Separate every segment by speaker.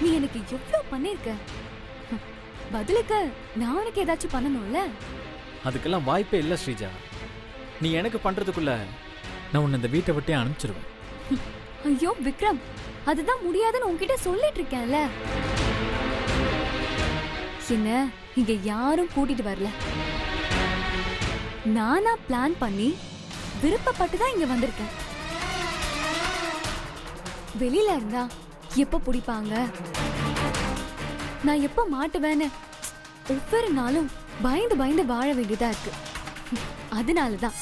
Speaker 1: நீ எனக்கு எவ்வளவு பண்ணிருக்க. பதிலுக்கு நான் உனக்கு ஏதாச்சும் பண்ணணும்ல.
Speaker 2: அதுக்கெல்லாம் வாய்ப்பே இல்ல ஸ்ரீஜா. நீ எனக்கு பண்றதுக்குள்ள நான் உன்னை இந்த வீட்டை விட்டே அனுப்பிச்சிருவேன்.
Speaker 1: ஐயோ விக்ரம், அதுதான் முடியாதுன்னு உன்கிட்ட சொல்லிட்டு இருக்கேன்ல. என்ன இங்க யாரும் கூட்டிட்டு வரல. நானா பிளான் பண்ணி விருப்பப்பட்டுதான் இங்க வந்திருக்கேன். வெளியில இருந்தா எப்ப பிடிப்பாங்க, நான் எப்ப மாட்டுவேன்னு ஒவ்வொரு நாளும் பயந்து பயந்து வாழ வேண்டியதா இருக்கு. அதனாலதான்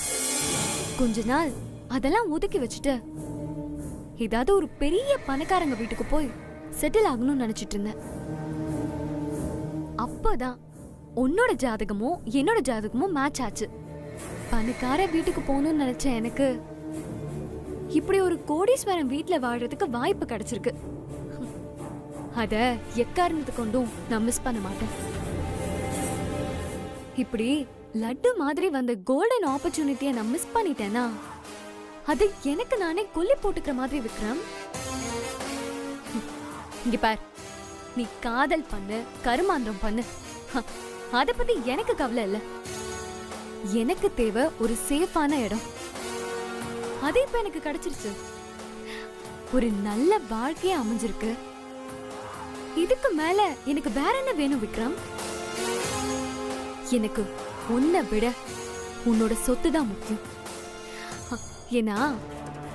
Speaker 1: கொஞ்ச நாள் அதெல்லாம் ஒதுக்கி வச்சுட்டு ஏதாவது ஒரு பெரிய பணக்காரங்க வீட்டுக்கு போய் செட்டில் ஆகணும்னு நினைச்சிட்டு இருந்தேன். அப்பதான் உன்னோட ஜாதகமும் என்னோட ஜாதகமும் மேட்ச் ஆச்சு. பணக்கார வீட்டுக்கு போகணும்னு நினைச்ச எனக்கு இப்படி ஒரு கோடீஸ்வரன் வீட்டுல வாழ்றதுக்கு வாய்ப்பு கிடைச்சிருக்கு. அத எக்காரணத்து கொண்டும் நான் மிஸ் பண்ண மாட்டேன். இப்படி லட்டு மாதிரி வந்த கோல்டன் ஆப்பர்ச்சுனிட்டியை நான் மிஸ் பண்ணிட்டேனா அது எனக்கு நானே கொல்லி போட்டுக்கிற மாதிரி விக்ரம். இங்க பார், நீ காதல் பண்ணு, கருமாந்திரம் பண்ணு, அத பத்தி எனக்கு கவலை இல்ல. எனக்கு தேவை ஒரு சேஃபான இடம். அது இப்ப எனக்கு கிடைச்சிருச்சு. ஒரு நல்ல வாழ்க்கையே அமைஞ்சிருக்கு. இதுக்கு மேல எனக்கு வேற என்ன வேணும் விக்ரம்? எனக்கு உன்னை விட உன்னோட சொத்து தான் முக்கியம். ஏன்னா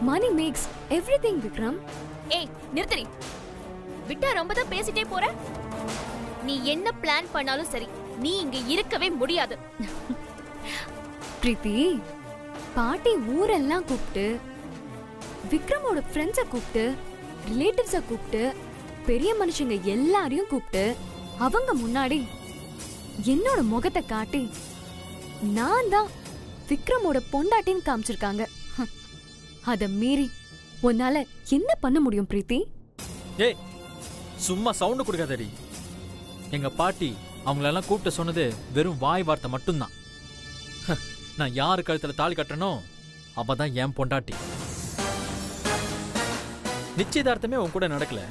Speaker 1: மணி மேக்ஸ் எவ்ரிதிங் விக்ரம்.
Speaker 3: ஏய் நிறுத்தடி, விட்டா ரொம்ப தான் பேசிட்டே போற. நீ என்ன பிளான் பண்ணாலும் சரி, நீ இங்க இருக்கவே முடியாது.
Speaker 1: பிரீத்தி, பாட்டி ஊரெல்லாம் கூப்பிட்டு, விக்ரமோட ஃப்ரெண்ட்ஸை கூப்பிட்டு, ரிலேட்டிவ்ஸை கூப்பிட்டு, பெரிய மனுஷங்க எல்லாரையும் கூப்பிட்டு அவங்க முன்னாடி என்னோட முகத்தை காட்டி நான் தான் விக்ரமோட பொண்டாட்டின்னு காமிச்சிருக்காங்க. அத மீறி உன்னால என்ன பண்ண முடியும் பிரீத்தி?
Speaker 2: ஏய் சும்மா சவுண்ட் கொடுக்காதடி. எங்க பாட்டி அவங்களெல்லாம் கூப்பிட்டு சொன்னது வெறும் வாய் வார்த்தை மட்டும்தான். நான் யாரு கழுத்துல தாலி கட்டணும் அப்பதான் என் பொண்டாட்டி. நிச்சயதார்த்தமே உன் கூட நடக்கல,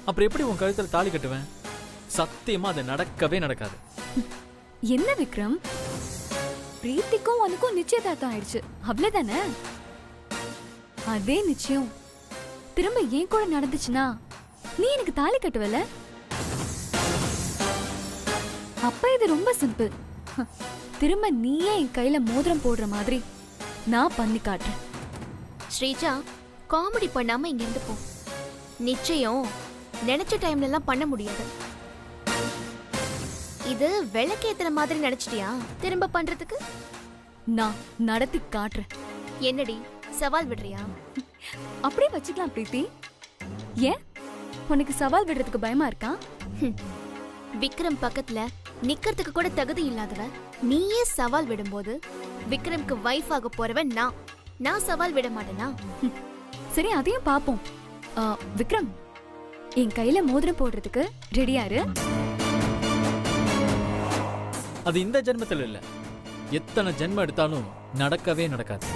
Speaker 2: அப்புறம் எப்படி உன் கழுத்துல தாலி கட்டுவேன்? சத்தியமா அது நடக்கவே நடக்காது.
Speaker 1: என்ன விக்ரம், பிரீத்திக்கும் உனக்கும் நிச்சயதார்த்தம் ஆயிடுச்சு அவ்வளவுதானே? அதே நிச்சயம் திரும்ப ஏன் கூட நடந்துச்சுன்னா நீ எனக்கு தாலி கட்டுவல? அப்ப இது ரொம்ப சிம்பிள். திரும்ப நீயே என் கையில மோதிரம் போடுற மாதிரி நான் பண்ணி காட்டுறேன்.
Speaker 3: ஸ்ரீஜா, காமெடி பண்ணாம இங்க இருந்து போ. நிச்சயம் நினைச்ச டைம்ல எல்லாம் பண்ண முடியாது. இது விளக்கேத்துற மாதிரி நினைச்சிட்டியா திரும்ப பண்றதுக்கு?
Speaker 1: நான் நடத்தி காட்டுறேன்.
Speaker 3: என்னடி சவால் விடுறியா?
Speaker 1: அப்படியே வச்சுக்கலாம் பிரீத்தி. ஏன் உனக்கு சவால் விடுறதுக்கு பயமா இருக்கா?
Speaker 3: விக்ரம் பக்கத்துல நிக்கிறதுக்கு கூட தகுதி இல்லாதவ நீயே சவால் விடும்போது விக்ரம்க்கு வைஃப் ஆக போறவன் நான் சவால் விட மாட்டேனா?
Speaker 1: சரி, அதையும் பாப்போம். விக்ரம், என் கையில மோதிரம் போடுறதுக்கு ரெடியாரு?
Speaker 2: அது இந்த ஜென்மத்தில் இல்ல, எத்தனை ஜென்மம் எடுத்தாலும் நடக்கவே நடக்காது.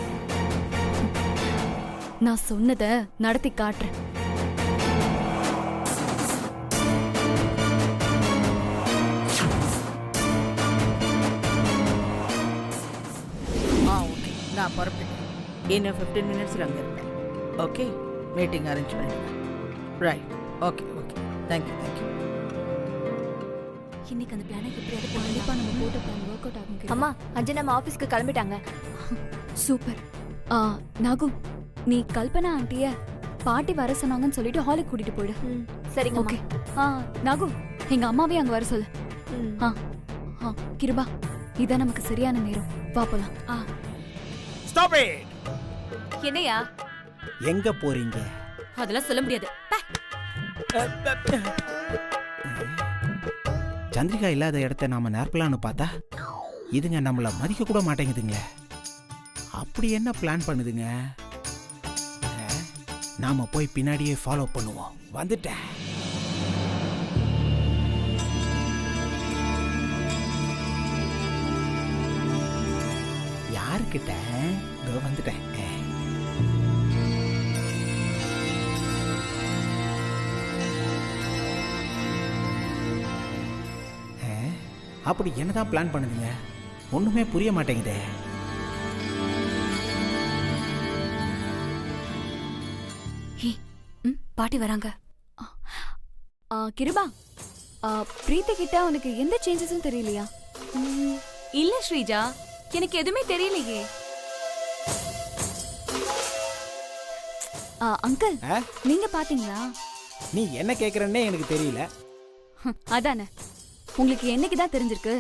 Speaker 1: நான் சொன்னத நடத்தி காட்டுறேன்.
Speaker 4: ஓகே, நான் புறப்பட்டேன். இன்னும் 15 மினிட்ஸ்ல அங்கே இருப்பேன். ஓகே, மீட்டிங் அரேஞ்ச் பண்ணிடுறேன். Right, okay okay, thank you thank you.
Speaker 1: இன்னைக்கு அந்த பிளானை எப்படியாவது கண்டிப்பா நம்ம போட்ட பிளான் ஒர்க் அவுட் ஆகும்.
Speaker 3: அம்மா, அஞ்சு நம்ம ஆபீஸ்க்கு கிளம்பிட்டாங்க.
Speaker 1: சூப்பர். நாகு, நீ கல்பனா ஆண்டிய பாட்டி வர சொன்னாங்கன்னு சொல்லிட்டு ஹாலுக்கு கூட்டிட்டு போயிடு.
Speaker 3: சரிங்க.
Speaker 1: ஓகே. நாகு, எங்க அம்மாவே அங்க வர சொல்லு. கிருபா, இதான் நமக்கு சரியான நேரம். வா போலாம்.
Speaker 5: Stop it.
Speaker 3: என்னையா
Speaker 5: எங்க போறீங்க?
Speaker 3: அதெல்லாம் சொல்ல முடியாது.
Speaker 5: சந்திரிகா இல்லாத இடத்த நாம நேர்க்கலான்னு பார்த்தா இதுங்க நம்மள மதிக்க கூட மாட்டேங்குதுங்களே. அப்படி என்ன பிளான் பண்ணுதுங்க? நாம போய் பின்னாடியே ஃபாலோ பண்ணுவோம். வந்துட்டேன். யாருக்கிட்ட? வந்துட்டேன். அப்படி என்னதான் பிளான் பண்ணுதுங்க? ஒண்ணுமே புரிய மாட்டேங்குதே.
Speaker 1: பாட்டி வராங்க. கிருபா, பிரீத்தி கிட்ட உனக்கு எந்த சேஞ்சஸும் தெரியலையா?
Speaker 6: இல்ல ஸ்ரீஜா, எனக்கு எதுவுமே தெரியலையே.
Speaker 1: அங்கிள், நீங்க பாத்தீங்களா?
Speaker 5: நீ என்ன கேக்குறன்னே எனக்கு தெரியல.
Speaker 1: அதானே, உங்களுக்கு என்னைக்குதான் தெரிஞ்சிருக்கு?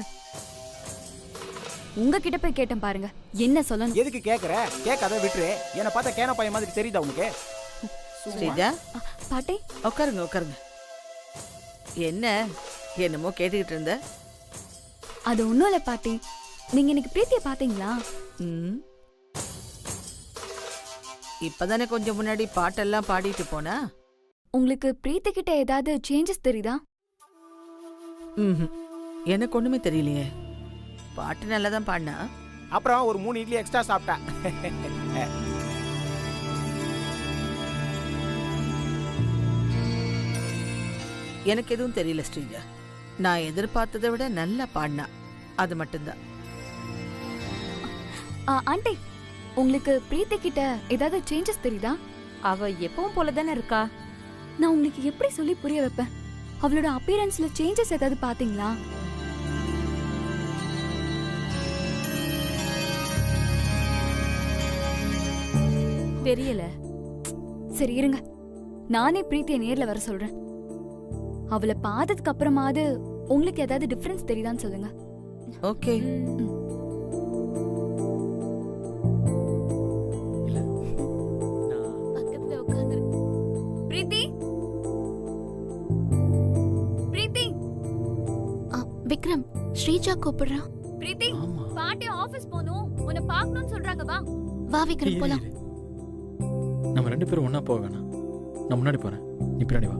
Speaker 1: உங்ககிட்ட போய் கேட்டேன் பாருங்க, என்ன சொல்லணும்?
Speaker 5: எதுக்கு கேக்குற? கேட்காத விட்டுரு. என்ன பார்த்தா கேன பையன் மாதிரி தெரியுதா உனக்கு?
Speaker 4: ஸ்ரீஜா,
Speaker 1: பாட்டி
Speaker 4: உட்காருங்க உட்காருங்க. என்ன என்னமோ கேட்டுக்கிட்டு இருந்த?
Speaker 1: அது ஒண்ணும் இல்ல பாட்டி. நீங்க இன்னைக்கு பிரீத்திய பாத்தீங்களா?
Speaker 4: இப்பதானே கொஞ்சம் முன்னாடி பாட்டெல்லாம் பாடிட்டு போனா.
Speaker 1: உங்களுக்கு பிரீத்தி கிட்ட ஏதாவது சேஞ்சஸ் தெரியுதா?
Speaker 4: எனக்கு ஒண்ணுமே தெரியலையே. பாட்டு நல்லா தான் பாடினா.
Speaker 5: அப்புறம் ஒரு 3 இட்லி எக்ஸ்ட்ரா சாப்பிட்டா.
Speaker 4: எனக்கு எதுவும் தெரியல ஸ்ரீஜா. நான் எதிர்பார்த்ததை விட நல்லா பாடினா, அது மட்டும்தான்.
Speaker 1: ஆண்டி, உங்களுக்கு பிரீத்தி கிட்ட ஏதாவது சேஞ்சஸ் தெரியுதா?
Speaker 6: அவ எப்பவும் போலதானே இருக்கா.
Speaker 1: நான் உங்களுக்கு எப்படி சொல்லி புரிய வைப்பேன்? அவளோட அப்பியரன்ஸ்ல சேஞ்சஸ் ஏதாவது பாத்தீங்களா?
Speaker 6: தெரியல.
Speaker 1: சரி இருங்க, நானே பிரீத்தியை நேர்ல வர சொல்றேன். அவளை பார்த்ததுக்கு அப்புறமாவது உங்களுக்கு ஏதாவது டிஃபரன்ஸ் தெரியுதான்னு சொல்லுங்க.
Speaker 4: ஓகே.
Speaker 1: பக்கத்துல உட்கார்ந்து பிரீத்தி, பிரீத்தி.
Speaker 3: விக்ரம், ஸ்ரீஜா கூப்பிடுறான்.
Speaker 1: பிரீத்தி, பாட்டி ஆபீஸ் போணும், உன்னை பார்க்கணும்னு சொல்றாங்க. வா
Speaker 3: வா விக்ரம், போலாம்.
Speaker 2: நம்ம 2 பேரும் ஒண்ணா போக வேணாம். நான் முன்னாடி போறேன், நீ பின்னாடி வா.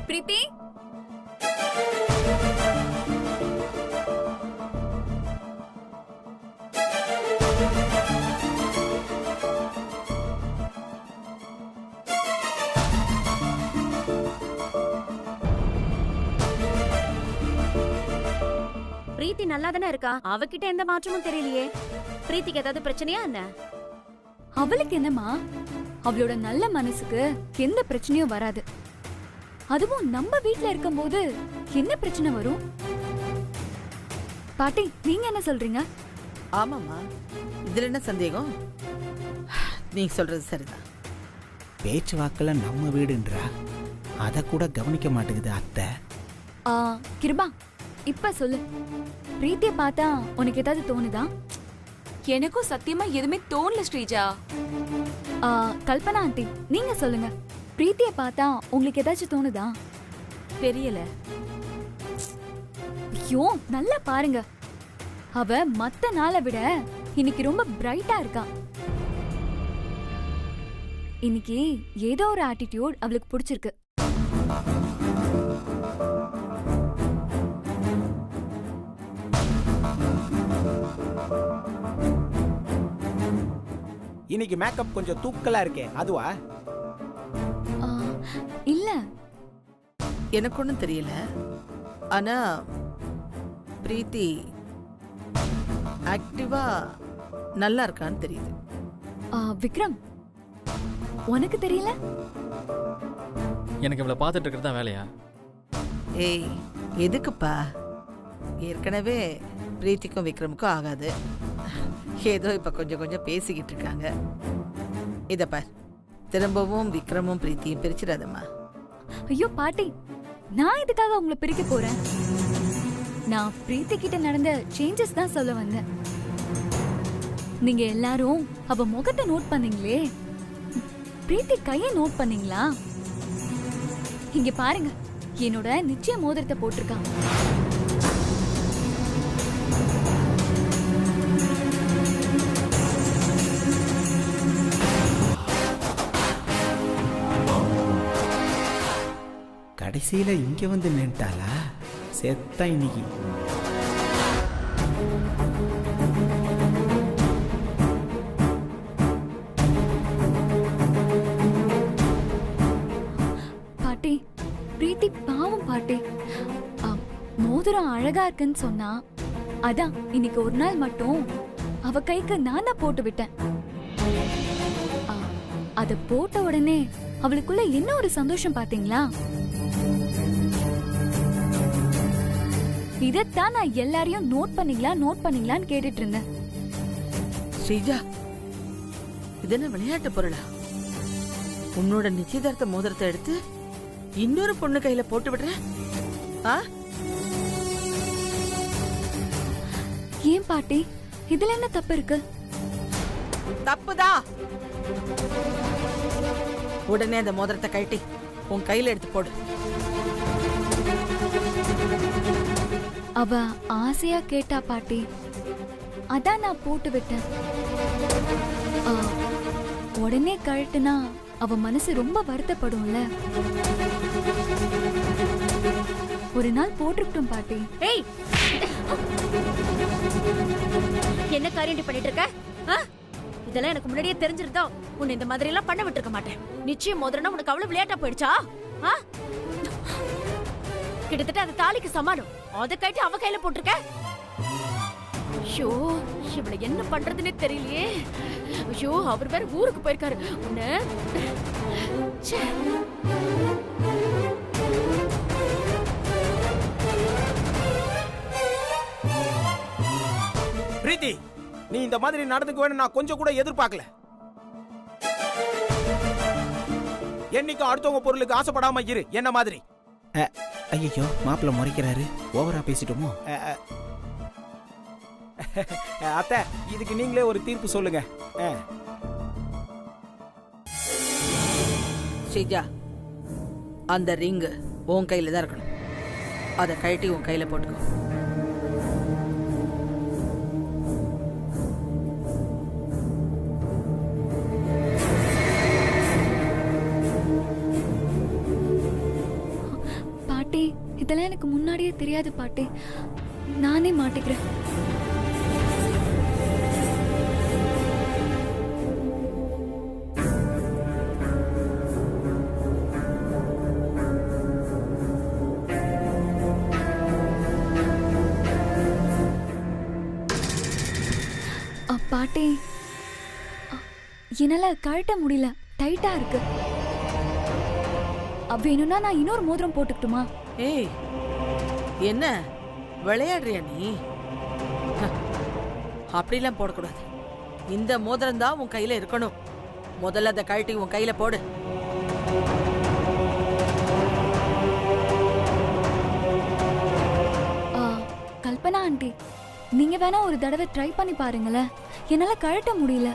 Speaker 1: பிரீத்தி,
Speaker 6: பிரீத்தி நல்லா தானே இருக்கா. அவகிட்ட எந்த மாற்றமும் தெரியலையே. பிரீத்திக்கு ஏதாவது பிரச்சனையா என்ன?
Speaker 1: அவளுக்கு என்னமா? அவளோட நல்ல மனசுக்கு எந்த பிரச்சனையும் வராது. அதுவும் நம்ம வீட்ல இருக்கும்போது என்ன பிரச்சனை வரும்? பாட்டி, நீங்க என்ன சொல்றீங்க?
Speaker 4: ஆமாமா, இதுல என்ன சந்தேகம்? நீ சொல்றது சரிதான்.
Speaker 5: பேச்சுவாக்கில் நம்ம வீடுன்றா, அதை கூட கவனிக்க மாட்டேங்குது அத்தை.
Speaker 1: கிருபா, இப்ப சொல்லு, பிரீத்திய பார்த்தா உனக்கு ஏதாவது தோணுதா?
Speaker 6: எனக்கும் சத்தியமா எதுவுமே தோணல ஸ்ரீஜா.
Speaker 1: கல்பனா ஆண்டி, நீங்க சொல்லுங்க, பிரீத்திய பார்த்தா உங்களுக்கு ஏதாச்சும் தோணுதா?
Speaker 6: தெரியல.
Speaker 1: ஐயோ, நல்லா பாருங்க, அவ மத்த நாளை விட இன்னைக்கு ரொம்ப பிரைட்டா இருக்கா. இன்னைக்கு ஏதோ ஒரு ஆட்டிடியூட் அவளுக்கு பிடிச்சிருக்கு.
Speaker 5: இன்னைக்கு மேக்கப் கொஞ்சம் தூக்கலா இருக்கே, அதுவா?
Speaker 1: இல்ல,
Speaker 4: எனக்கு ஒன்றும் தெரியல. ஆனா பிரீத்தி ஆக்டிவா நல்லா இருக்கான்னு தெரியுது.
Speaker 1: விக்ரம், உனக்கு தெரியல?
Speaker 2: எனக்கு இவளை பார்த்துட்டு இருக்கிறது தான் வேலையா?
Speaker 4: ஏய், எதுக்குப்பா? ஏற்கனவே பிரீத்திக்கும் விக்ரமுக்கும் ஆகாது. ஏதோ இப்ப கொஞ்சம் கொஞ்சம் பேசிக்கிட்டு இருக்காங்க. இத பார், திரும்பவும் விக்ரமும் பிரீத்தியும் பிரிச்சிடாதம்மா.
Speaker 1: ஐயோ பாட்டி, நான் இதுக்காக உங்களை பிரிக்க போறேன்? நான் பிரீத்தி கிட்ட நடந்த சேஞ்சஸ் தான் சொல்ல வந்தேன். நீங்க எல்லாரும் அவ முகத்தை நோட் பண்ணீங்களே, பிரீத்தி கையை நோட் பண்ணீங்களா? இங்க பாருங்க, என்னோட நிச்சய மோதிரத்தை போட்டிருக்கான்.
Speaker 5: கடைசியில இங்க வந்து நின்ட்டாளா? செத்தா இன்னைக்கு.
Speaker 1: அழகா இருக்குன்னு சொன்னா, அதான் இன்னைக்கு ஒரு நாள் மட்டும் அவ கைக்கு நான் தான் போட்டு விட்டேன். அத போட்ட உடனே அவளுக்குள்ள என்ன ஒரு சந்தோஷம் பாத்தீங்களா? இதத்தான் நான் எல்லாரையும் நோட் பண்ணீங்களான்னு கேட்டுட்டு இருந்தேன்.
Speaker 4: ஸ்ரீஜா, இது என்ன விளையாட்டு பொருளா? உன்னோட நிச்சயதார்த்த மோதிரத்தை எடுத்து இன்னொரு பொண்ணு கையில போட்டு விடுற?
Speaker 1: ஏன் பாட்டி, இதுல என்ன தப்பு இருக்கு?
Speaker 4: தப்புதான். உடனே அந்த மோதிரத்தை கழட்டி உன் கையில எடுத்து போடு.
Speaker 1: அவ ஆசையா கேட்டா பாட்டி, அதான் நான் போட்டு விட்டேன். உடனே கழட்டுனா அவ மனசு ரொம்ப வருத்தப்படும்ல. ஒரு நாள் போட்டுக்கிட்டும் பாட்டி.
Speaker 6: ஏய், என்ன காரியம் பண்ணிட்டு இருக்க? இதெல்லாம் எனக்கு முன்னாடியே தெரிஞ்சிருந்தா உன்னை இந்த மாதிரி எல்லாம் பண்ண விட்டுருக்க மாட்டேன். நிச்சயம் மோதிரம்னா உனக்கு அவ்வளவு விளையாட்டா போயிடுச்சா? கிட்டத்தட்ட அது தாலிக்கு சமானம். அதை கட்டி அவ கையில போட்டிருக்க. ஐயோ, இவள என்ன பண்றதுன்னு தெரியலையே. ஐயோ, அவர் வேற ஊருக்கு போயிருக்காரு. உன்ன
Speaker 5: பிரீத்தி, நீ இந்த மாதிரி நடந்துக்குவேன்னு நான் கொஞ்சம் கூட எதிர்பார்க்கல. என்னைக்கும் அடுத்தவங்க பொருளுக்கு ஆசைப்படாம இரு, என்ன மாதிரி. ஐயோ, மாப்பிள்ள முறைக்கிறாரு, ஓவரா பேசிட்டோமோ? அத்தை, இதுக்கு நீங்களே ஒரு தீர்ப்பு சொல்லுங்க.
Speaker 4: ஸ்ரீஜா, அந்த ரிங்கு உன் கையில தான் இருக்கணும். அதை கழட்டி உன் கையில போட்டுக்கோ.
Speaker 1: பாட்டி, இதெல்லாம் எனக்கு முன்னாடியே தெரியாது பாட்டி. நானே மாட்டிக்கிறேன். பாட்டி, என்னால கழட்ட முடியல, டைட்டா இருக்கு. வேணும்னா நான் இன்னொரு மோதிரம் போட்டுக்கிட்டுமா?
Speaker 4: ஏய், என்ன விளையாடுறியா நீ? அப்படிலாம் போடக்கூடாது. இந்த மோதிரம் தான் உன் கையில இருக்கணும். முதல்ல அதை கழட்டி உன் கையில போடு.
Speaker 1: கல்பனா ஆண்டி, நீங்க வேணா ஒரு தடவை ட்ரை பண்ணி பாருங்களேன். என்னால கழட்ட முடியல.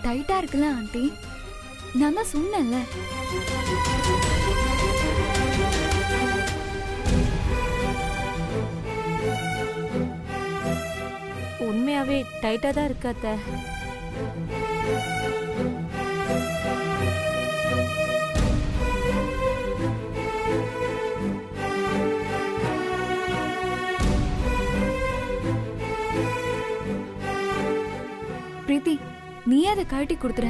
Speaker 1: டைட்டா இருக்குல்ல ஆண்டி? நான் தான் சொன்னேன்ல.
Speaker 6: உண்மையாவே டைட்டா தான் இருக்காத்த.
Speaker 1: பிரீத்தி, நீ அதை கழட்டி கொடுத்துற.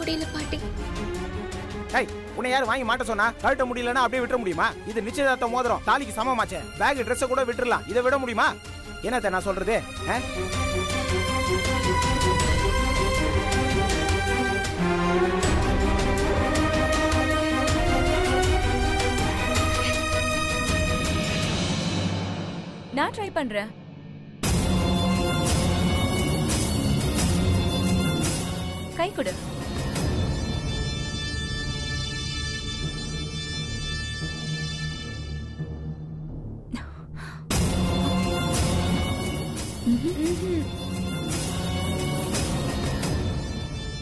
Speaker 3: முடியல பாட்டி.
Speaker 5: ஏய், உன்னை யார் வாங்கி மாட்ட சொன்னா? கழட்ட முடியலன்னா அப்படியே விட்டுற முடியுமா? இது நிச்சயதார்த்த மோதிரம், தாலிக்கு சமமாச்சே. பேக் ட்ரெஸ் கூட விட்டுறலாம், இதை விட முடியுமா? என்னத்த நான் சொல்றது?
Speaker 6: நான் ட்ரை பண்றேன். கை கொடு.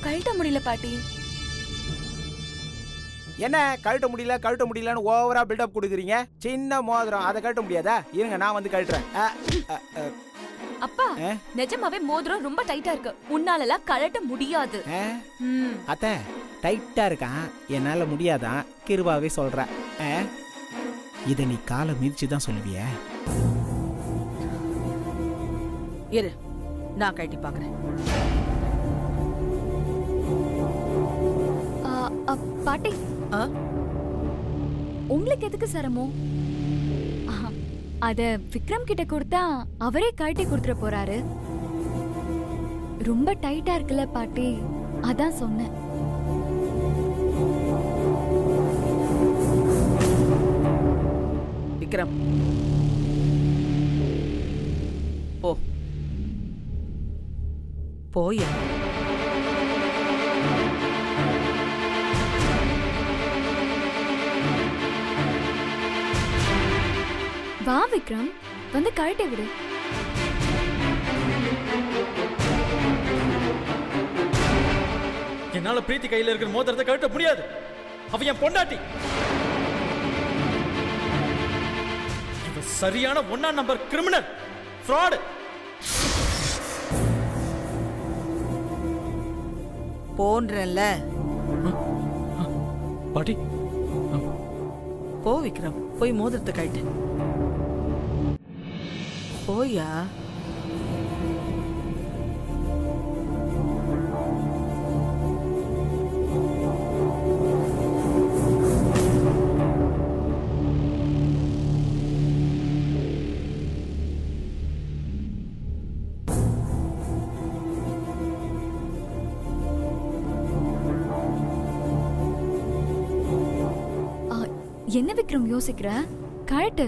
Speaker 6: கழட்ட முடியல பாட்டி.
Speaker 5: என்ன கழட்ட முடியலன்னு ஓவரா பில்டப் கொடுக்குறீங்க? சின்ன மோதிரம், அதை கழட்ட முடியாதா? இருங்க, நான் வந்து கழட்டுறேன்.
Speaker 6: அப்பா, நிஜமாவே மோதிரம் ரொம்ப டைட்டா இருக்கு. உன்னாலலாம் கழட்ட முடியாது.
Speaker 5: அத்தை, டைட்டா இருக்கான், என்னால முடியாதான். கிருபாவே சொல்ற. இத நீ காலை மிதிச்சு தான் சொல்லுவிய?
Speaker 4: இரு, நான் கழட்டி பாக்குறேன்.
Speaker 1: பாட்டி, உங்களுக்கு எதுக்கு சிரமம்? அத விக்ரம் கிட்ட கொடுத்தா அவரே கழட்டி கொடுத்துட போறாரு. ரொம்ப டைட்டா இருக்குல்ல பாட்டி, அதான் சொன்னேன்.
Speaker 4: விக்ரம், போ போய்
Speaker 1: வா விக்ரம், வந்து கழட்டி விடு.
Speaker 2: என்னால பிரீத்தி கையில இருக்கிற மோதிரத்தை கழட்ட முடியாது. அவ என் பொண்டாட்டி. இவ சரியான 1ஆம் நம்பர் கிரிமினல், ஃப்ராட்.
Speaker 4: போன்றல்ல.
Speaker 2: பாட்டி,
Speaker 4: போ விக்ரம், போய் மோதிரத்தை கழட்டு. போயா.
Speaker 1: என்ன விக்ரம் யோசிக்கிற? கழட்டு.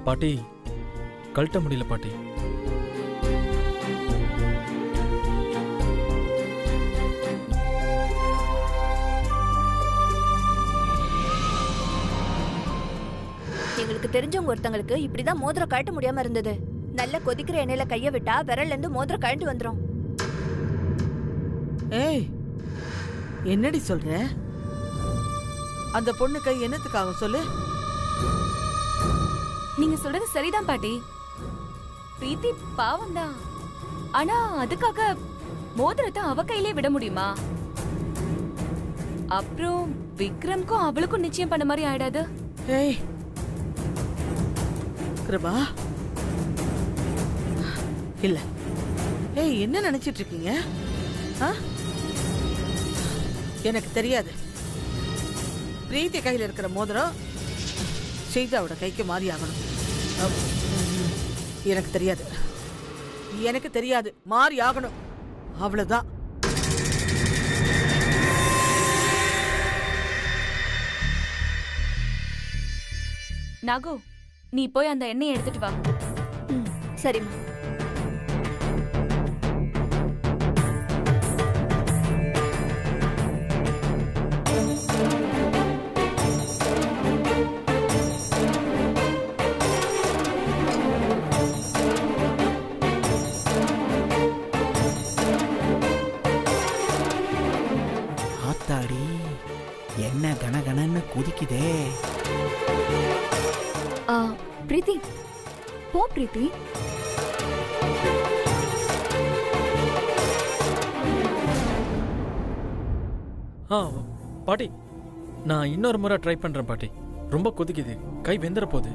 Speaker 2: பாட்டி, கழட்ட முடியல பாட்டி.
Speaker 6: எங்களுக்கு தெரிஞ்சவங்க ஒருத்தங்களுக்கு இப்படிதான் மோதிரம் கழட்ட முடியாம இருந்தது. நல்ல கொதிக்கிற எண்ணெயில கைய விட்டா விரல்ல இருந்து மோதிரம் கழண்டு வந்துரும்.
Speaker 4: ஏய், என்னடி சொல்ற? அந்த பொண்ணு கை என்னத்துக்காக சொல்லு?
Speaker 6: நீங்க சொல்றது சரிதான் பாட்டி. பிரீத்தி பாவம் தான். ஆனா அதுக்காக மோதிரத்தை அவ கையிலே விட முடியுமா? அப்புறம் விக்ரம்க்கும் அவளுக்கும் நிச்சயம் பண்ண மாதிரி ஆயிடாது.
Speaker 4: ஏய் கிருபா, இல்ல. ஏய், என்ன நினைச்சிட்டு இருக்கீங்க? எனக்கு தெரியாது. பிரீத்தி கையில இருக்கிற மோதிரம் ஷீஜாவோட கைக்கு மாறி ஆகணும். எனக்கு தெரியாது, எனக்கு தெரியாது. மாறி ஆகணும், அவ்வளவுதான்.
Speaker 6: நாகு, நீ போய் அந்த எண்ணெயை எடுத்துட்டு வா. சரிம்மா.
Speaker 5: ஆத்தாடி என்ன கனகனன்னு குதிக்குதே.
Speaker 1: பிரீத்தி போ பிரீத்தி.
Speaker 2: பாட்டி நான் இன்னொரு முறை ட்ரை பண்றேன் பாட்டி. ரொம்ப கொதிக்குது, கை வெந்துற போகுது.